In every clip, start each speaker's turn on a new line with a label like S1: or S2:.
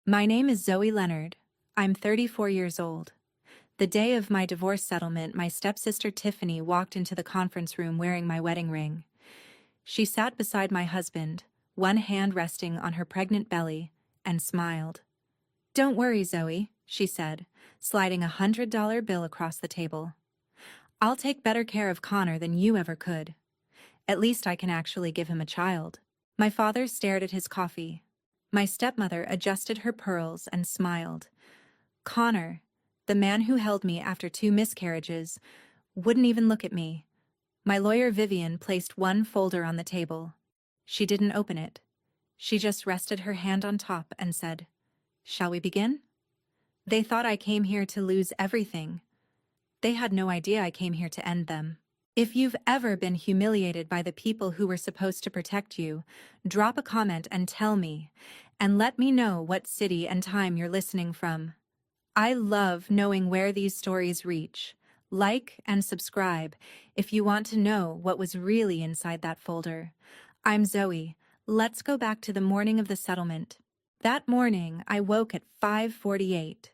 S1: My name is Zoe Leonard. I'm 34 years old. The day of my divorce settlement, my stepsister Tiffany walked into the conference room wearing my wedding ring. She sat beside my husband, one hand resting on her pregnant belly, and smiled. "Don't worry, Zoe," she said, sliding $100 bill across the table. "I'll take better care of Connor than you ever could. At least I can actually give him a child." My father stared at his coffee. My stepmother adjusted her pearls and smiled. Connor, the man who held me after 2 miscarriages, wouldn't even look at me. My lawyer Vivian placed one folder on the table. She didn't open it. She just rested her hand on top and said, "Shall we begin?" They thought I came here to lose everything. They had no idea I came here to end them. If you've ever been humiliated by the people who were supposed to protect you, drop a comment and tell me, and let me know what city and time you're listening from. I love knowing where these stories reach. Like and subscribe if you want to know what was really inside that folder. I'm Zoe. Let's go back to the morning of the settlement. That morning, I woke at 5:48.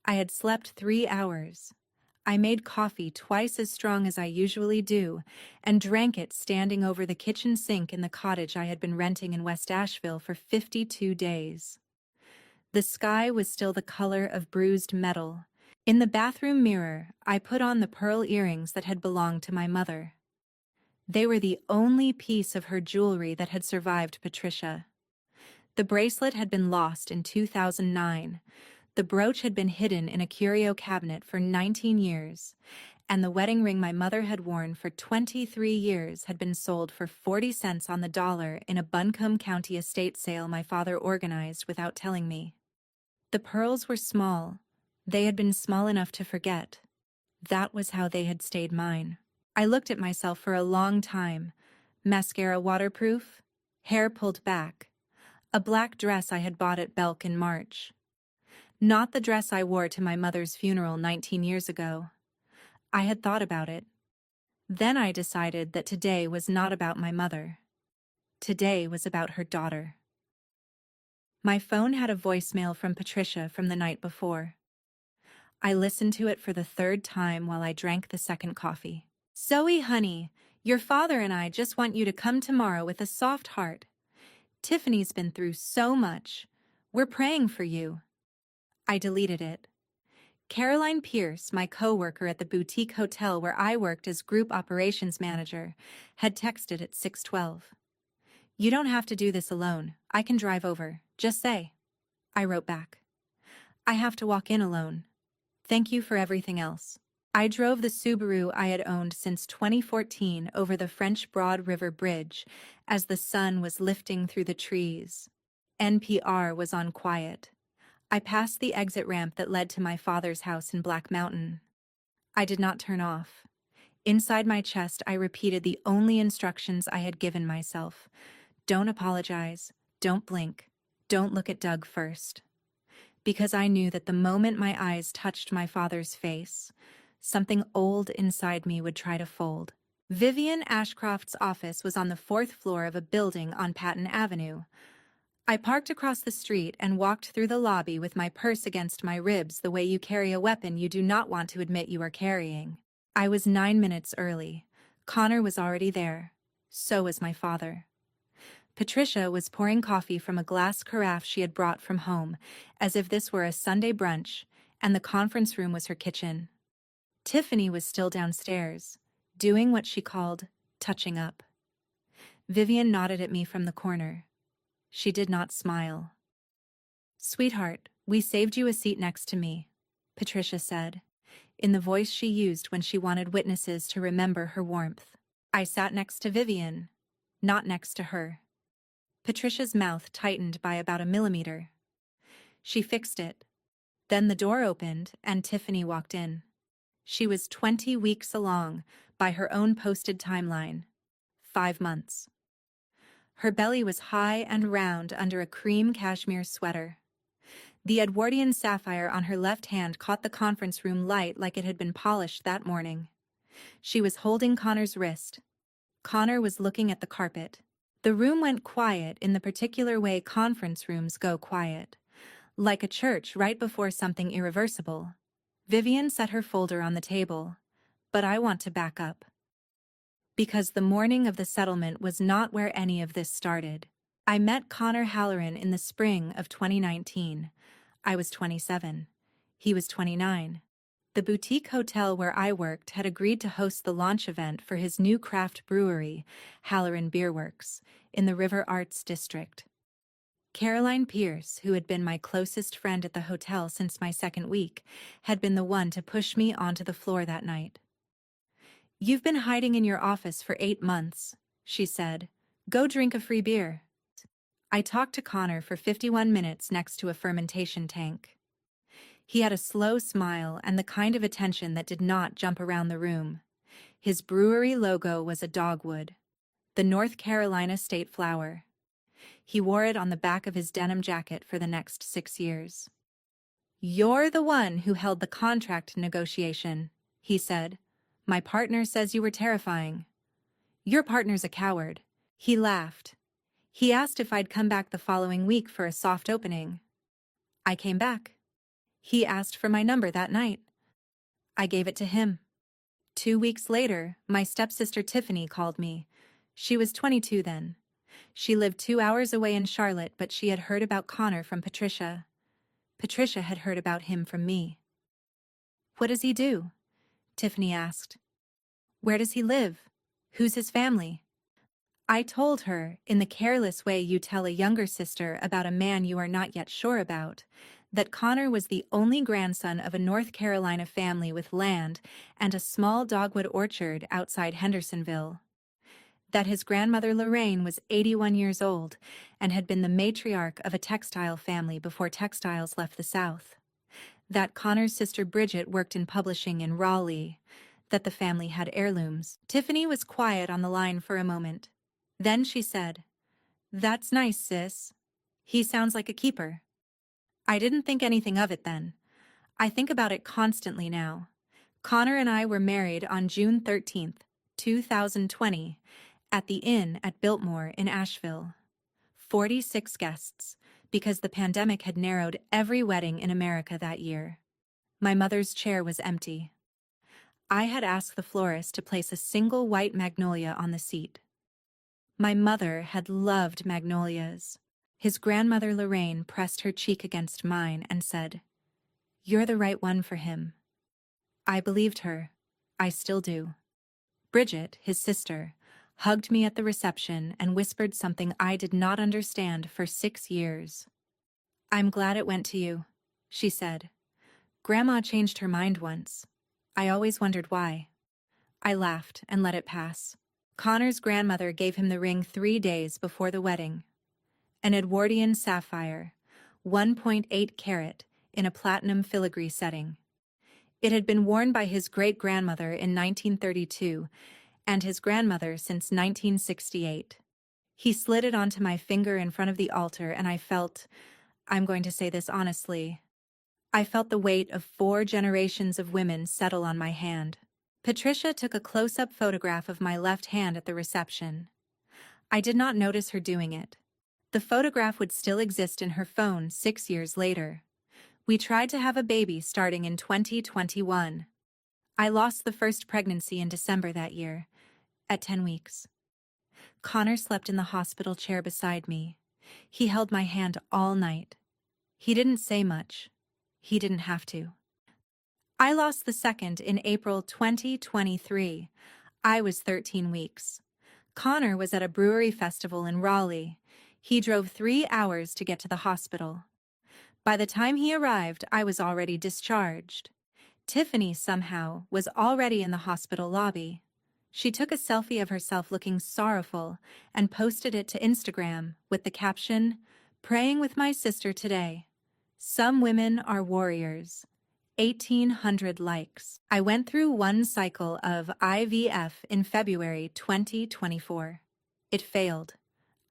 S1: I had slept 3 hours. I made coffee twice as strong as I usually do and drank it standing over the kitchen sink in the cottage I had been renting in West Asheville for 52 days. The sky was still the color of bruised metal. In the bathroom mirror, I put on the pearl earrings that had belonged to my mother. They were the only piece of her jewelry that had survived Patricia. The bracelet had been lost in 2009. The brooch had been hidden in a curio cabinet for 19 years, and the wedding ring my mother had worn for 23 years had been sold for 40 cents on the dollar in a Buncombe County estate sale my father organized without telling me. The pearls were small. They had been small enough to forget. That was how they had stayed mine. I looked at myself for a long time. Mascara waterproof, hair pulled back, a black dress I had bought at Belk in March. Not the dress I wore to my mother's funeral 19 years ago. I had thought about it. Then I decided that today was not about my mother. Today was about her daughter. My phone had a voicemail from Patricia from the night before. I listened to it for the 3rd time while I drank the second coffee. "Zoe, honey, your father and I just want you to come tomorrow with a soft heart. Tiffany's been through so much. We're praying for you." I deleted it. Caroline Pierce, my co-worker at the boutique hotel where I worked as group operations manager, had texted at 6:12. "You don't have to do this alone. I can drive over. Just say." I wrote back. "I have to walk in alone. Thank you for everything else." I drove the Subaru I had owned since 2014 over the French Broad River Bridge as the sun was lifting through the trees. NPR was on quiet. I passed the exit ramp that led to my father's house in Black Mountain. I did not turn off. Inside my chest, I repeated the only instructions I had given myself. Don't apologize. Don't blink. Don't look at Doug first. Because I knew that the moment my eyes touched my father's face, something old inside me would try to fold. Vivian Ashcroft's office was on the 4th floor of a building on Patton Avenue. I parked across the street and walked through the lobby with my purse against my ribs the way you carry a weapon you do not want to admit you are carrying. I was 9 minutes early. Connor was already there. So was my father. Patricia was pouring coffee from a glass carafe she had brought from home, as if this were a Sunday brunch, and the conference room was her kitchen. Tiffany was still downstairs, doing what she called touching up. Vivian nodded at me from the corner. She did not smile. "Sweetheart, we saved you a seat next to me," Patricia said, in the voice she used when she wanted witnesses to remember her warmth. I sat next to Vivian, not next to her. Patricia's mouth tightened by about a millimeter. She fixed it. Then the door opened and Tiffany walked in. She was 20 weeks along by her own posted timeline. 5 months. Her belly was high and round under a cream cashmere sweater. The Edwardian sapphire on her left hand caught the conference room light like it had been polished that morning. She was holding Connor's wrist. Connor was looking at the carpet. The room went quiet in the particular way conference rooms go quiet. Like a church right before something irreversible. Vivian set her folder on the table. But I want to back up. Because the morning of the settlement was not where any of this started. I met Connor Halloran in the spring of 2019. I was 27. He was 29. The boutique hotel where I worked had agreed to host the launch event for his new craft brewery, Halloran Beer Works, in the River Arts District. Caroline Pierce, who had been my closest friend at the hotel since my second week, had been the one to push me onto the floor that night. "You've been hiding in your office for 8 months," she said. "Go drink a free beer." I talked to Connor for 51 minutes next to a fermentation tank. He had a slow smile and the kind of attention that did not jump around the room. His brewery logo was a dogwood, the North Carolina state flower. He wore it on the back of his denim jacket for the next 6 years. "You're the one who held the contract negotiation," he said. "My partner says you were terrifying." "Your partner's a coward." He laughed. He asked if I'd come back the following week for a soft opening. I came back. He asked for my number that night. I gave it to him. 2 weeks later, my stepsister Tiffany called me. She was 22 then. She lived 2 hours away in Charlotte, but she had heard about Connor from Patricia. Patricia had heard about him from me. "What does he do?" Tiffany asked. "Where does he live? Who's his family?" I told her, in the careless way you tell a younger sister about a man you are not yet sure about, that Connor was the only grandson of a North Carolina family with land and a small dogwood orchard outside Hendersonville. That his grandmother Lorraine was 81 years old and had been the matriarch of a textile family before textiles left the South. That Connor's sister Bridget worked in publishing in Raleigh. That the family had heirlooms. Tiffany was quiet on the line for a moment. Then she said, "That's nice, sis. He sounds like a keeper." I didn't think anything of it then. I think about it constantly now. Connor and I were married on June 13th, 2020, at the Inn at Biltmore in Asheville. 46 guests, because the pandemic had narrowed every wedding in America that year. My mother's chair was empty. I had asked the florist to place a single white magnolia on the seat. My mother had loved magnolias. His grandmother Lorraine pressed her cheek against mine and said, "You're the right one for him." I believed her. I still do. Bridget, his sister, hugged me at the reception and whispered something I did not understand for 6 years. "I'm glad it went to you," she said. "Grandma changed her mind once. I always wondered why." I laughed and let it pass. Connor's grandmother gave him the ring 3 days before the wedding. An Edwardian sapphire, 1.8 carat, in a platinum filigree setting. It had been worn by his great-grandmother in 1932 and his grandmother since 1968. He slid it onto my finger in front of the altar and I felt, I'm going to say this honestly, I felt the weight of 4 generations of women settle on my hand. Patricia took a close-up photograph of my left hand at the reception. I did not notice her doing it. The photograph would still exist in her phone 6 years later. We tried to have a baby starting in 2021. I lost the first pregnancy in December that year, at 10 weeks. Connor slept in the hospital chair beside me. He held my hand all night. He didn't say much. He didn't have to. I lost the second in April 2023. I was 13 weeks. Connor was at a brewery festival in Raleigh. He drove 3 hours to get to the hospital. By the time he arrived, I was already discharged. Tiffany, somehow, was already in the hospital lobby. She took a selfie of herself looking sorrowful and posted it to Instagram with the caption, "Praying with my sister today. Some women are warriors." 1,800 likes. I went through one cycle of IVF in February 2024. It failed.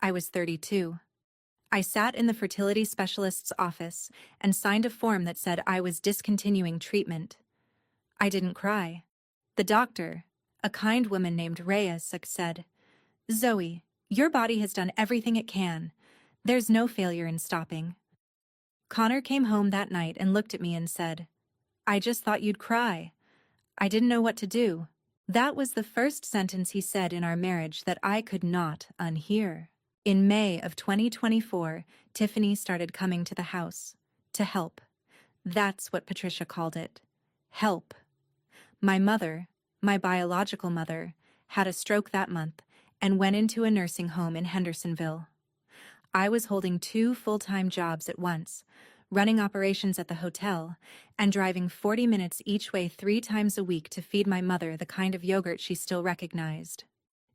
S1: I was 32. I sat in the fertility specialist's office and signed a form that said I was discontinuing treatment. I didn't cry. The doctor, a kind woman named Reyes, said, "Zoe, your body has done everything it can. There's no failure in stopping." Connor came home that night and looked at me and said, "I just thought you'd cry. I didn't know what to do." That was the first sentence he said in our marriage that I could not unhear. In May of 2024, Tiffany started coming to the house. To help. That's what Patricia called it. Help. My mother, my biological mother, had a stroke that month and went into a nursing home in Hendersonville. I was holding 2 full-time jobs at once, running operations at the hotel, and driving 40 minutes each way 3 times a week to feed my mother the kind of yogurt she still recognized.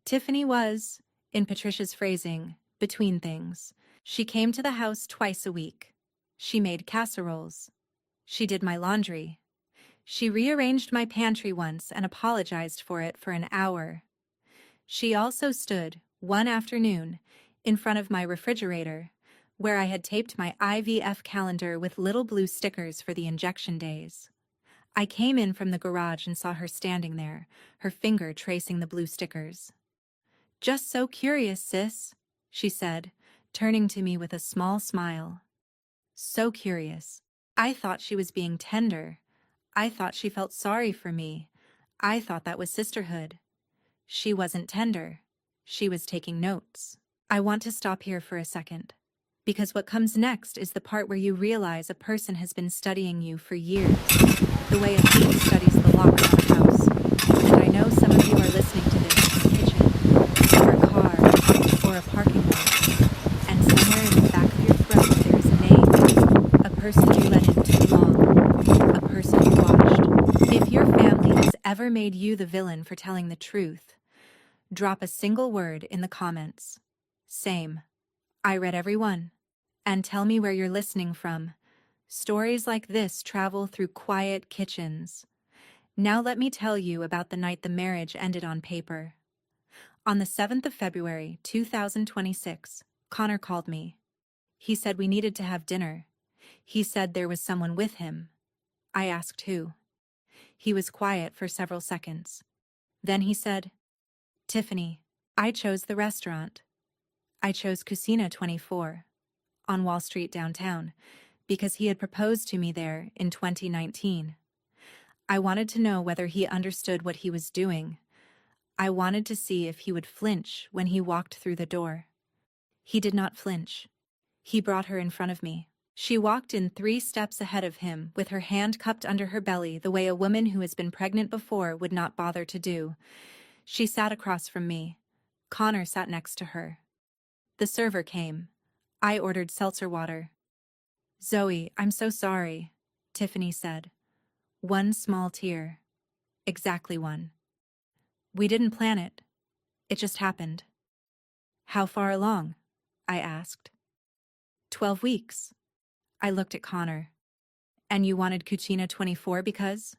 S1: Tiffany was, in Patricia's phrasing, between things. She came to the house twice a week. She made casseroles. She did my laundry. She rearranged my pantry once and apologized for it for an hour. She also stood, one afternoon, in front of my refrigerator, where I had taped my IVF calendar with little blue stickers for the injection days. I came in from the garage and saw her standing there, her finger tracing the blue stickers. "Just so curious, sis," she said, turning to me with a small smile. So curious. I thought she was being tender. I thought she felt sorry for me. I thought that was sisterhood. She wasn't tender. She was taking notes. I want to stop here for a second, because what comes next is the part where you realize a person has been studying you for years, the way a thief studies the lock on a house. And I know some of you are listening to this in a kitchen, or a car, or a parking lot, and somewhere in the back of your throat there is a name, a person you let in too long, a person you watched. If your family has ever made you the villain for telling the truth, drop a single word in the comments. Same. I read every one. And tell me where you're listening from. Stories like this travel through quiet kitchens. Now let me tell you about the night the marriage ended on paper. On the 7th of February, 2026, Connor called me. He said we needed to have dinner. He said there was someone with him. I asked who. He was quiet for several seconds. Then he said, "Tiffany, I chose the restaurant. I chose Cucina 24, on Wall Street downtown, because he had proposed to me there in 2019. I wanted to know whether he understood what he was doing. I wanted to see if he would flinch when he walked through the door. He did not flinch. He brought her in front of me. She walked in 3 steps ahead of him, with her hand cupped under her belly the way a woman who has been pregnant before would not bother to do. She sat across from me. Connor sat next to her. The server came. I ordered seltzer water. "Zoe, I'm so sorry," Tiffany said. One small tear. Exactly one. "We didn't plan it. It just happened." "How far along?" I asked. 12 weeks. I looked at Connor. "And you wanted Cucina 24 because?"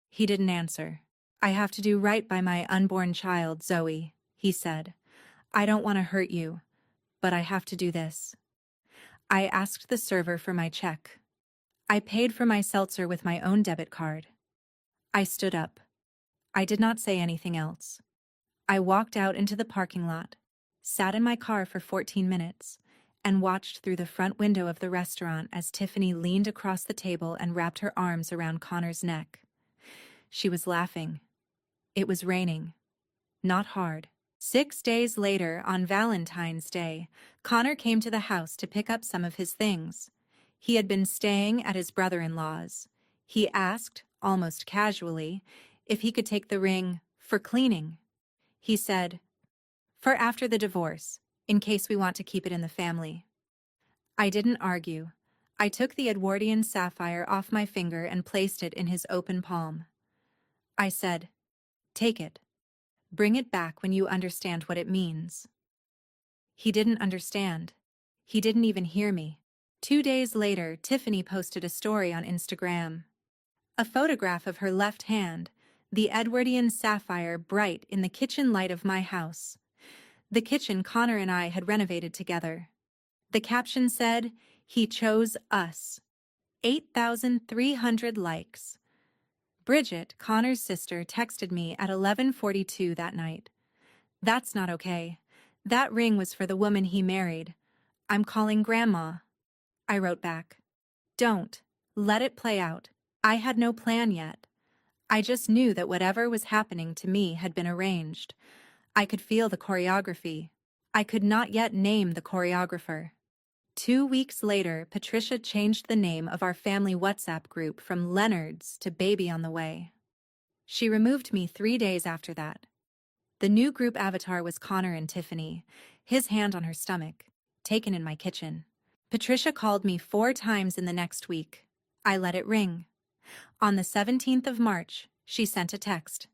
S1: He didn't answer. "I have to do right by my unborn child, Zoe," he said. "I don't want to hurt you, but I have to do this." I asked the server for my check. I paid for my seltzer with my own debit card. I stood up. I did not say anything else. I walked out into the parking lot, sat in my car for 14 minutes, and watched through the front window of the restaurant as Tiffany leaned across the table and wrapped her arms around Connor's neck. She was laughing. It was raining. Not hard. 6 days later, on Valentine's Day, Connor came to the house to pick up some of his things. He had been staying at his brother-in-law's. He asked, almost casually, if he could take the ring for cleaning. He said, "For after the divorce, in case we want to keep it in the family." I didn't argue. I took the Edwardian sapphire off my finger and placed it in his open palm. I said, "Take it. Bring it back when you understand what it means." He didn't understand. He didn't even hear me. 2 days later, Tiffany posted a story on Instagram. A photograph of her left hand, the Edwardian sapphire bright in the kitchen light of my house. The kitchen Connor and I had renovated together. The caption said, "He chose us." 8,300 likes. Bridget, Connor's sister, texted me at 11:42 that night. "That's not okay. That ring was for the woman he married. I'm calling Grandma." I wrote back, Don't. Let it play out. I had no plan yet. I just knew that whatever was happening to me had been arranged. I could feel the choreography. I could not yet name the choreographer. 2 weeks later, Patricia changed the name of our family WhatsApp group from Leonard's to Baby on the Way. She removed me 3 days after that. The new group avatar was Connor and Tiffany, his hand on her stomach, taken in my kitchen. Patricia called me 4 times in the next week. I let it ring. On the 17th of March, she sent a text.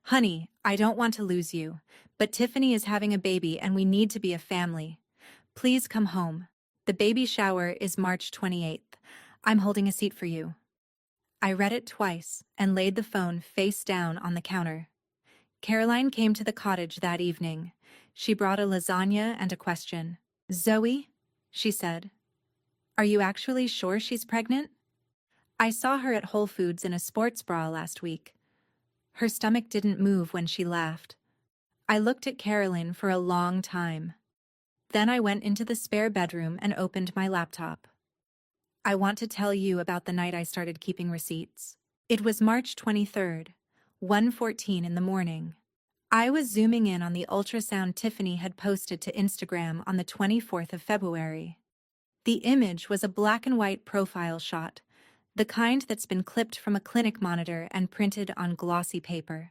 S1: Honey, I don't want to lose you, but Tiffany is having a baby and we need to be a family. Please come home. The baby shower is March 28th. I'm holding a seat for you. I read it twice and laid the phone face down on the counter. Caroline came to the cottage that evening. She brought a lasagna and a question. Zoe, she said, are you actually sure she's pregnant? I saw her at Whole Foods in a sports bra last week. Her stomach didn't move when she laughed. I looked at Caroline for a long time. Then I went into the spare bedroom and opened my laptop. I want to tell you about the night I started keeping receipts. It was March 23rd, 1:14 in the morning. I was zooming in on the ultrasound Tiffany had posted to Instagram on the 24th of February. The image was a black and white profile shot, the kind that's been clipped from a clinic monitor and printed on glossy paper.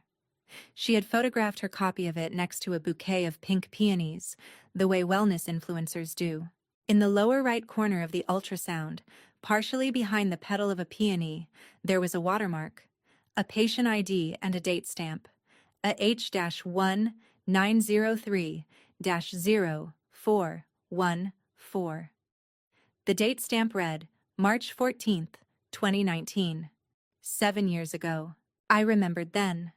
S1: She had photographed her copy of it next to a bouquet of pink peonies, the way wellness influencers do. In the lower right corner of the ultrasound, partially behind the petal of a peony, there was a watermark, a patient ID and a date stamp, a H-1903-0414. The date stamp read, March 14th, 2019. 7 years ago. I remembered then.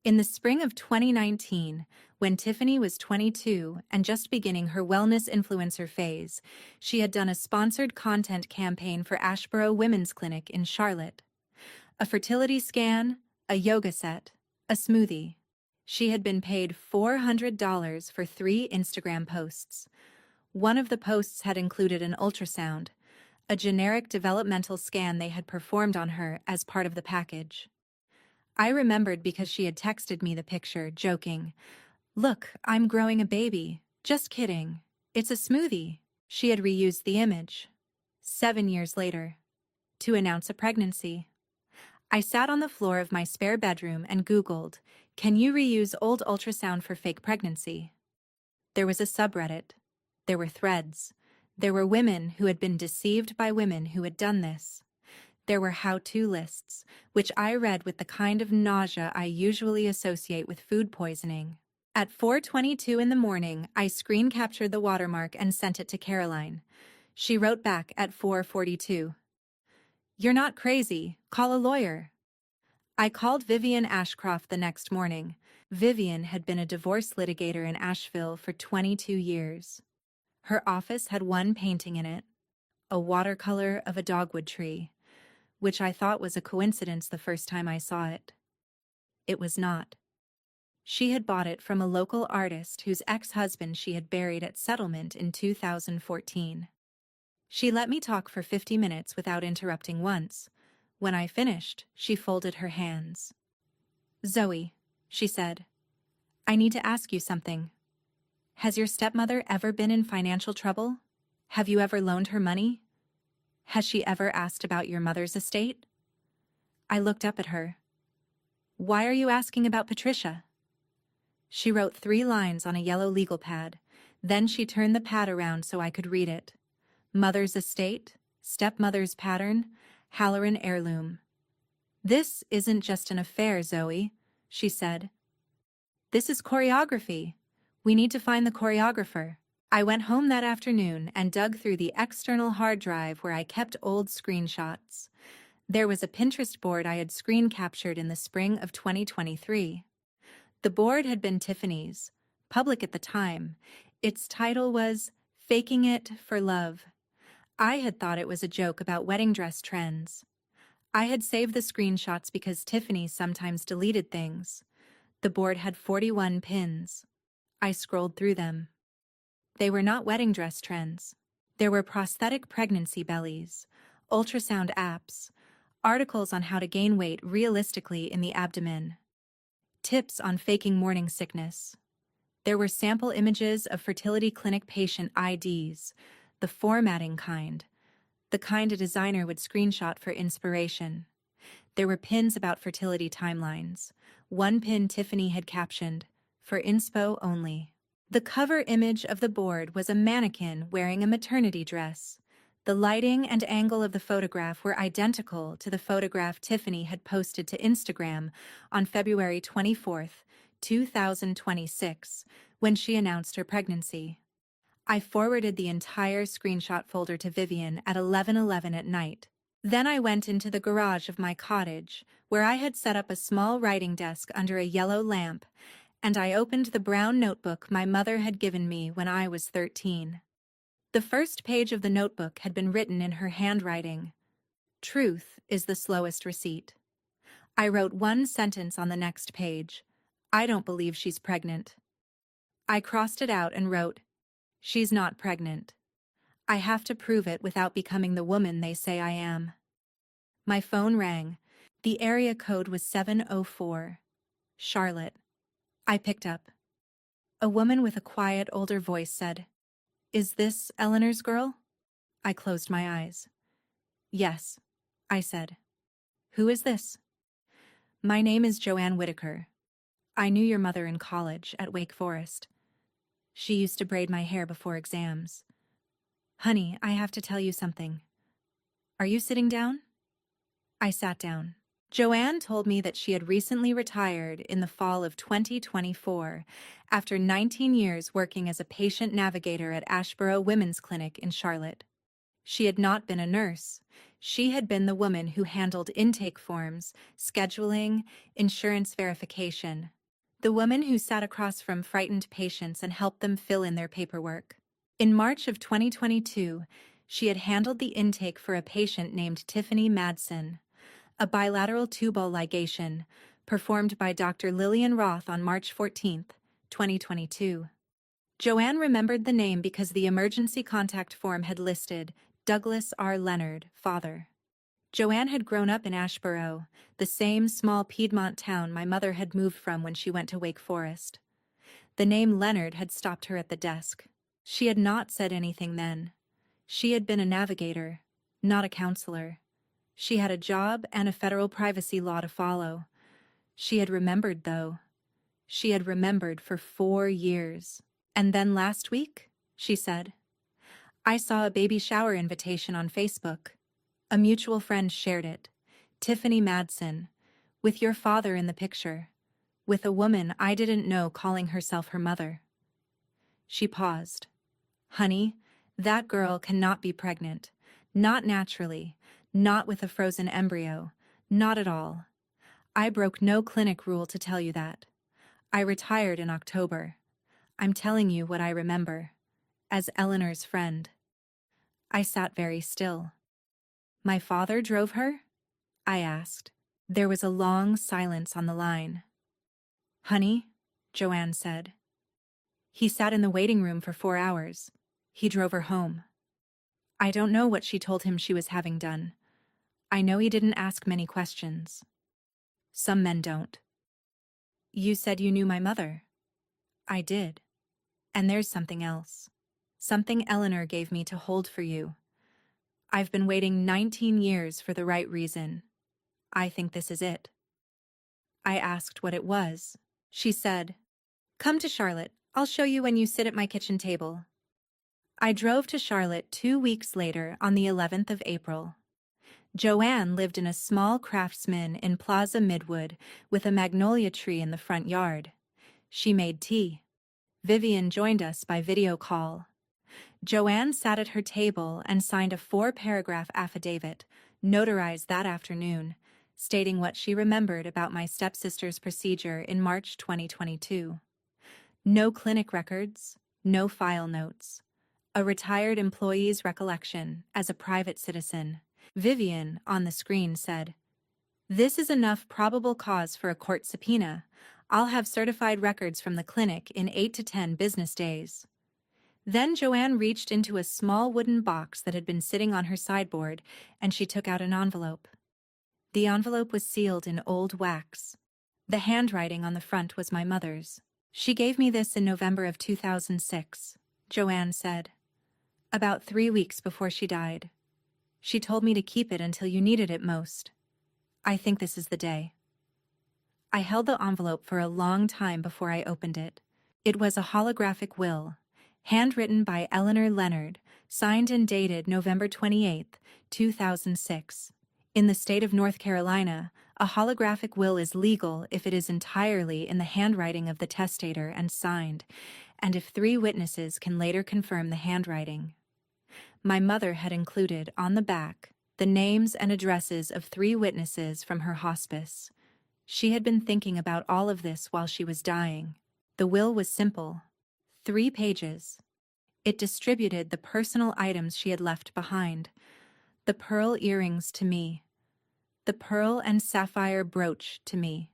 S1: In the spring of 2019, when Tiffany was 22 and just beginning her wellness influencer phase, she had done a sponsored content campaign for Ashboro Women's Clinic in Charlotte. A fertility scan, a yoga set, a smoothie. She had been paid $400 for 3 Instagram posts. One of the posts had included an ultrasound, a generic developmental scan they had performed on her as part of the package. I remembered because she had texted me the picture, joking, "Look, I'm growing a baby. Just kidding. It's a smoothie." She had reused the image. 7 years later. To announce a pregnancy. I sat on the floor of my spare bedroom and Googled, "Can you reuse old ultrasound for fake pregnancy?" There was a subreddit. There were threads. There were women who had been deceived by women who had done this. There were how-to lists, which I read with the kind of nausea I usually associate with food poisoning. At 4:22 in the morning, I screen captured the watermark and sent it to Caroline. She wrote back at 4:42. "You're not crazy. Call a lawyer." I called Vivian Ashcroft the next morning. Vivian had been a divorce litigator in Asheville for 22 years. Her office had one painting in it, a watercolor of a dogwood tree, which I thought was a coincidence the first time I saw it. It was not. She had bought it from a local artist whose ex-husband she had buried at settlement in 2014. She let me talk for 50 minutes without interrupting once. When I finished, she folded her hands. "Zoe," she said, "I need to ask you something. Has your stepmother ever been in financial trouble? Have you ever loaned her money? Has she ever asked about your mother's estate?" I looked up at her. "Why are you asking about Patricia?" She wrote 3 lines on a yellow legal pad. Then she turned the pad around so I could read it. "Mother's estate, stepmother's pattern, Halloran heirloom." "This isn't just an affair, Zoe," she said. "This is choreography. We need to find the choreographer." I went home that afternoon and dug through the external hard drive where I kept old screenshots. There was a Pinterest board I had screen captured in the spring of 2023. The board had been Tiffany's, public at the time. Its title was "Faking It for Love." I had thought it was a joke about wedding dress trends. I had saved the screenshots because Tiffany sometimes deleted things. The board had 41 pins. I scrolled through them. They were not wedding dress trends. There were prosthetic pregnancy bellies, ultrasound apps, articles on how to gain weight realistically in the abdomen, tips on faking morning sickness. There were sample images of fertility clinic patient IDs, the formatting kind, the kind a designer would screenshot for inspiration. There were pins about fertility timelines. One pin Tiffany had captioned, "For inspo only." The cover image of the board was a mannequin wearing a maternity dress. The lighting and angle of the photograph were identical to the photograph Tiffany had posted to Instagram on February 24, 2026, when she announced her pregnancy. I forwarded the entire screenshot folder to Vivian at 11:11 at night. Then I went into the garage of my cottage, where I had set up a small writing desk under a yellow lamp, and I opened the brown notebook my mother had given me when I was 13. The first page of the notebook had been written in her handwriting. "Truth is the slowest receipt." I wrote one sentence on the next page. "I don't believe she's pregnant." I crossed it out and wrote, "She's not pregnant. I have to prove it without becoming the woman they say I am." My phone rang. The area code was 704. Charlotte. I picked up. A woman with a quiet, older voice said, "Is this Eleanor's girl?" I closed my eyes. "Yes," I said. "Who is this?" "My name is Joanne Whitaker. I knew your mother in college at Wake Forest. She used to braid my hair before exams. Honey, I have to tell you something. Are you sitting down?" I sat down. Joanne told me that she had recently retired in the fall of 2024 after 19 years working as a patient navigator at Ashboro Women's Clinic in Charlotte. She had not been a nurse. She had been the woman who handled intake forms, scheduling, insurance verification. The woman who sat across from frightened patients and helped them fill in their paperwork. In March of 2022, she had handled the intake for a patient named Tiffany Madsen, a bilateral tubal ligation, performed by Dr. Lillian Roth on March 14, 2022. Joanne remembered the name because the emergency contact form had listed Douglas R. Leonard, father. Joanne had grown up in Ashboro, the same small Piedmont town my mother had moved from when she went to Wake Forest. The name Leonard had stopped her at the desk. She had not said anything then. She had been a navigator, not a counselor. She had a job and a federal privacy law to follow. She had remembered, though. She had remembered for 4 years. "And then last week," she said, "I saw a baby shower invitation on Facebook. A mutual friend shared it. Tiffany Madsen, with your father in the picture, with a woman I didn't know calling herself her mother." She paused. "Honey, that girl cannot be pregnant. Not naturally. Not with a frozen embryo. Not at all. I broke no clinic rule to tell you that. I retired in October. I'm telling you what I remember. As Eleanor's friend." I sat very still. "My father drove her?" I asked. There was a long silence on the line. "Honey," Joanne said. "He sat in the waiting room for 4 hours. He drove her home. I don't know what she told him she was having done. I know he didn't ask many questions. Some men don't." "You said you knew my mother." "I did. And there's something else. Something Eleanor gave me to hold for you. I've been waiting 19 years for the right reason. I think this is it." I asked what it was. She said, "Come to Charlotte. I'll show you when you sit at my kitchen table." I drove to Charlotte 2 weeks later on the 11th of April. Joanne lived in a small craftsman in Plaza Midwood with a magnolia tree in the front yard. She made tea. Vivian joined us by video call. Joanne sat at her table and signed a 4-paragraph affidavit, notarized that afternoon, stating what she remembered about my stepsister's procedure in March 2022. No clinic records, no file notes. A retired employee's recollection as a private citizen. Vivian, on the screen, said, "This is enough probable cause for a court subpoena. I'll have certified records from the clinic in 8 to 10 business days." Then Joanne reached into a small wooden box that had been sitting on her sideboard, and she took out an envelope. The envelope was sealed in old wax. The handwriting on the front was my mother's. "She gave me this in November of 2006, Joanne said. "About 3 weeks before she died. She told me to keep it until you needed it most. I think this is the day." I held the envelope for a long time before I opened it. It was a holographic will, handwritten by Eleanor Leonard, signed and dated November 28, 2006. In the state of North Carolina, a holographic will is legal if it is entirely in the handwriting of the testator and signed, and if 3 witnesses can later confirm the handwriting. My mother had included, on the back, the names and addresses of 3 witnesses from her hospice. She had been thinking about all of this while she was dying. The will was simple. 3 pages. It distributed the personal items she had left behind. The pearl earrings to me. The pearl and sapphire brooch to me.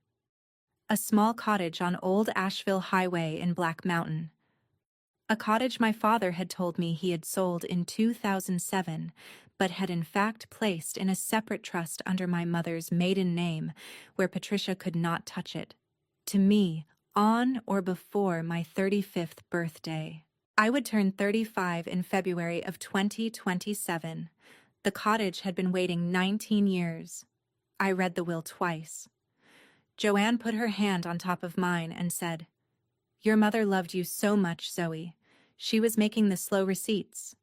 S1: A small cottage on Old Asheville Highway in Black Mountain. A cottage my father had told me he had sold in 2007, but had in fact placed in a separate trust under my mother's maiden name, where Patricia could not touch it. To me, on or before my 35th birthday. I would turn 35 in February of 2027. The cottage had been waiting 19 years. I read the will twice. Joanne put her hand on top of mine and said, "Your mother loved you so much, Zoe. She was making the slow receipts."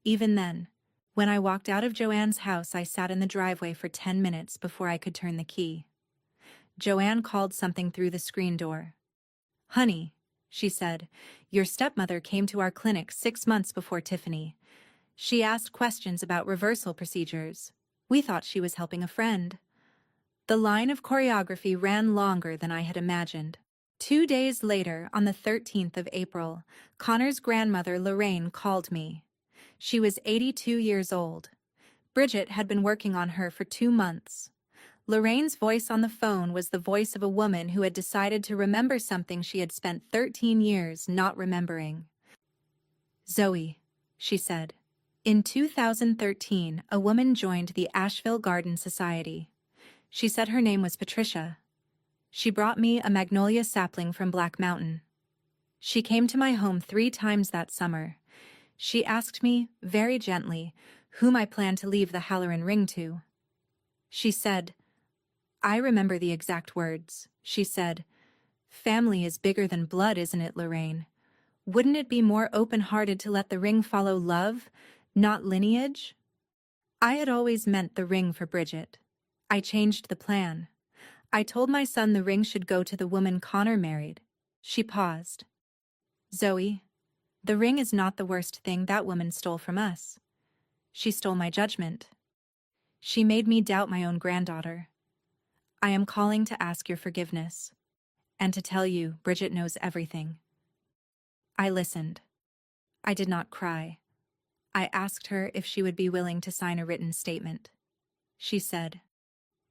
S1: Even then, when I walked out of Joanne's house, I sat in the driveway for 10 minutes before I could turn the key. Joanne called something through the screen door. "Honey," she said, "your stepmother came to our clinic 6 months before Tiffany. She asked questions about reversal procedures. We thought she was helping a friend." The line of choreography ran longer than I had imagined. 2 days later, on the 13th of April, Connor's grandmother Lorraine called me. She was 82 years old. Bridget had been working on her for 2 months. Lorraine's voice on the phone was the voice of a woman who had decided to remember something she had spent 13 years not remembering. "Zoe," she said. "In 2013, a woman joined the Asheville Garden Society. She said her name was Patricia. She brought me a magnolia sapling from Black Mountain. She came to my home 3 times that summer. She asked me, very gently, whom I planned to leave the Halloran ring to. She said, I remember the exact words. She said, 'Family is bigger than blood, isn't it, Lorraine? Wouldn't it be more open-hearted to let the ring follow love, not lineage?' I had always meant the ring for Bridget. I changed the plan. I told my son the ring should go to the woman Connor married." She paused. "Zoe, the ring is not the worst thing that woman stole from us. She stole my judgment. She made me doubt my own granddaughter. I am calling to ask your forgiveness, and to tell you Bridget knows everything." I listened. I did not cry. I asked her if she would be willing to sign a written statement. She said,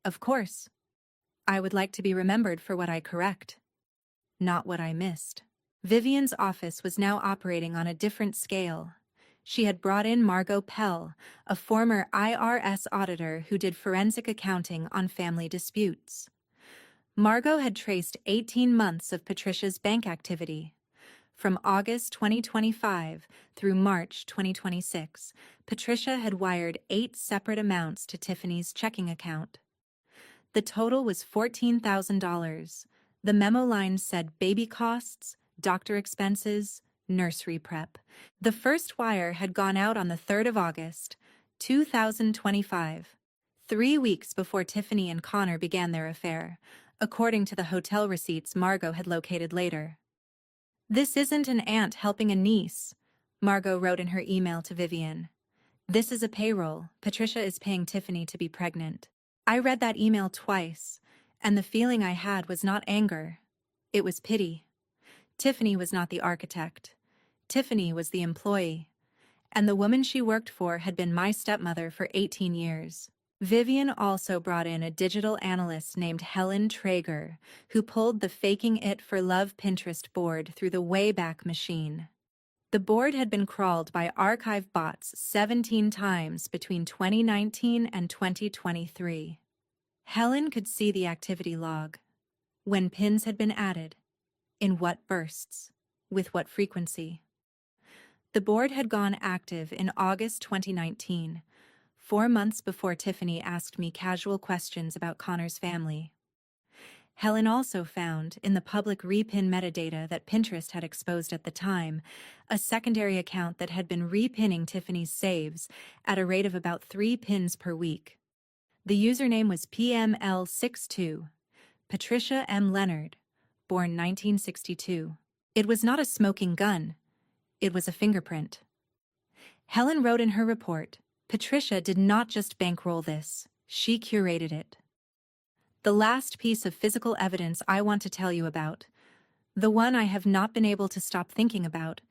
S1: "Of course. I would like to be remembered for what I correct, not what I missed." Vivian's office was now operating on a different scale. She had brought in Margot Pell, a former IRS auditor who did forensic accounting on family disputes. Margot had traced 18 months of Patricia's bank activity. From August 2025 through March 2026, Patricia had wired 8 separate amounts to Tiffany's checking account. The total was $14,000. The memo line said baby costs, doctor expenses, nursery prep. The first wire had gone out on the 3rd of August, 2025, 3 weeks before Tiffany and Connor began their affair, according to the hotel receipts Margot had located later. "This isn't an aunt helping a niece," Margot wrote in her email to Vivian. "This is a payroll. Patricia is paying Tiffany to be pregnant." I read that email twice, and the feeling I had was not anger. It was pity. Tiffany was not the architect. Tiffany was the employee. And the woman she worked for had been my stepmother for 18 years. Vivian also brought in a digital analyst named Helen Traeger, who pulled the Faking It for Love Pinterest board through the Wayback Machine. The board had been crawled by archive bots 17 times between 2019 and 2023. Helen could see the activity log. When pins had been added, in what bursts, with what frequency. The board had gone active in August 2019, 4 months before Tiffany asked me casual questions about Connor's family. Helen also found, in the public repin metadata that Pinterest had exposed at the time, a secondary account that had been repinning Tiffany's saves at a rate of about 3 pins per week. The username was PML62, Patricia M. Leonard, born 1962. It was not a smoking gun. It was a fingerprint. Helen wrote in her report, Patricia did not just bankroll this, she curated it. The last piece of physical evidence I want to tell you about, the one I have not been able to stop thinking about,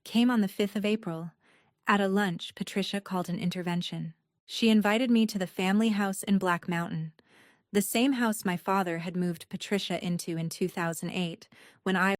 S1: came on the 5th of April. At a lunch Patricia called an intervention. She invited me to the family house in Black Mountain, the same house my father had moved Patricia into in 2008, when I